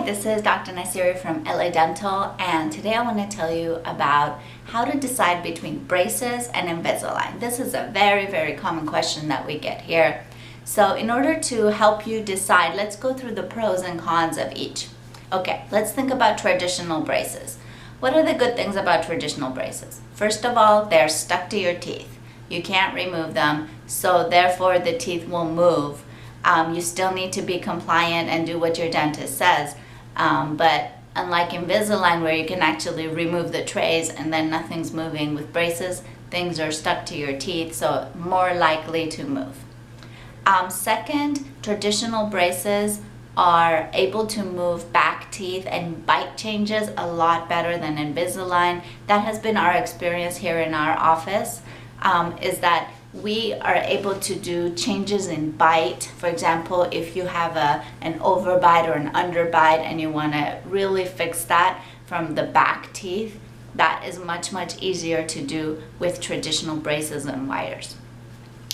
this is Dr. Nasiry from LA Dental, and today I want to tell you about how to decide between braces and Invisalign. This is a very common question that we get here. So in order to help you decide, let's go through the pros and cons of each. Okay, let's think about traditional braces. What are the good things about traditional braces? First of all, they're stuck to your teeth. You can't remove them, so therefore the teeth will move. You still need to be compliant and do what your dentist says. But unlike Invisalign, where you can actually remove the trays and then nothing's moving, with braces, things are stuck to your teeth, so more likely to move. Second, traditional braces are able to move back teeth and bite changes a lot better than Invisalign. That has been our experience here in our office, is that we are able to do changes in bite. For example, if you have an overbite or an underbite and you want to really fix that from the back teeth, that is much easier to do with traditional braces and wires.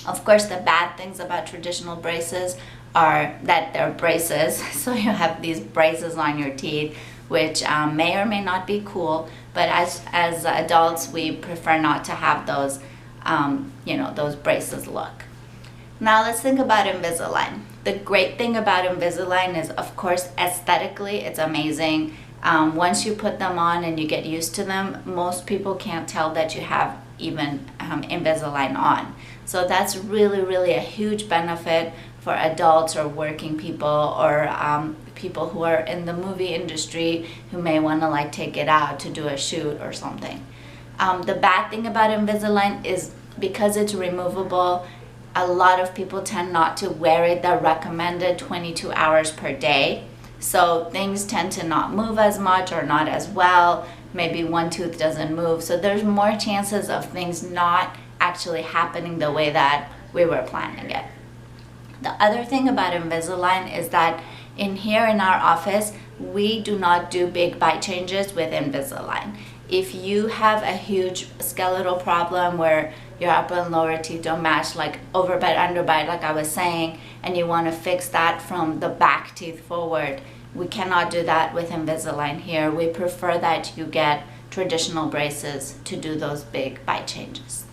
Of course, the bad things about traditional braces are that they're braces, so you have these braces on your teeth, which may or may not be cool, but as adults, we prefer not to have those those braces look. Now let's think about Invisalign. The great thing about Invisalign is, of course, aesthetically it's amazing. Once you put them on and you get used to them, most people can't tell that you have even Invisalign on. So that's really a huge benefit for adults or working people or people who are in the movie industry who may want to take it out to do a shoot or something. The bad thing about Invisalign is because it's removable, a lot of people tend not to wear it the recommended 22 hours per day. So things tend to not move as much or not as well. Maybe one tooth doesn't move. So there's more chances of things not actually happening the way that we were planning it. The other thing about Invisalign is that in our office, we do not do big bite changes with Invisalign. If you have a huge skeletal problem where your upper and lower teeth don't match, like overbite, underbite, like I was saying, and you want to fix that from the back teeth forward, we cannot do that with Invisalign here. We prefer that you get traditional braces to do those big bite changes.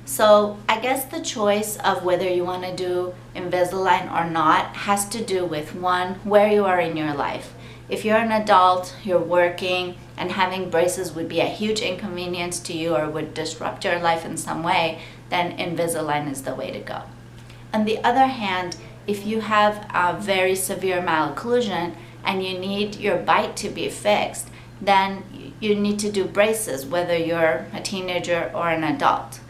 So I guess the choice of whether you want to do Invisalign or not has to do with, one, where you are in your life. If you're an adult, you're working, and having braces would be a huge inconvenience to you or would disrupt your life in some way, then Invisalign is the way to go. On the other hand, if you have a very severe malocclusion and you need your bite to be fixed, then you need to do braces, whether you're a teenager or an adult.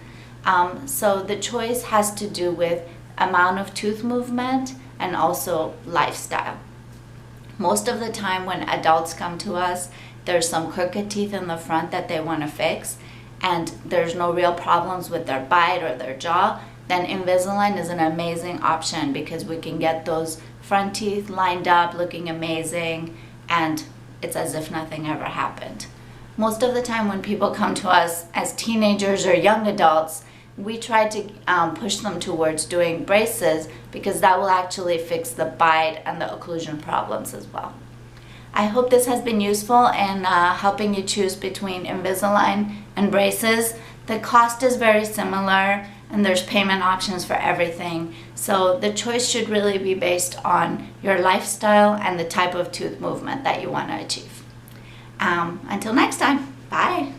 So the choice has to do with amount of tooth movement and also lifestyle. Most of the time when adults come to us, there's some crooked teeth in the front that they want to fix, and there's no real problems with their bite or their jaw, then Invisalign is an amazing option because we can get those front teeth lined up looking amazing, and it's as if nothing ever happened. Most of the time when people come to us as teenagers or young adults, we try to push them towards doing braces because that will actually fix the bite and the occlusion problems as well. I hope this has been useful in helping you choose between Invisalign and braces. The cost is very similar and there's payment options for everything. So the choice should really be based on your lifestyle and the type of tooth movement that you want to achieve. Until next time, bye.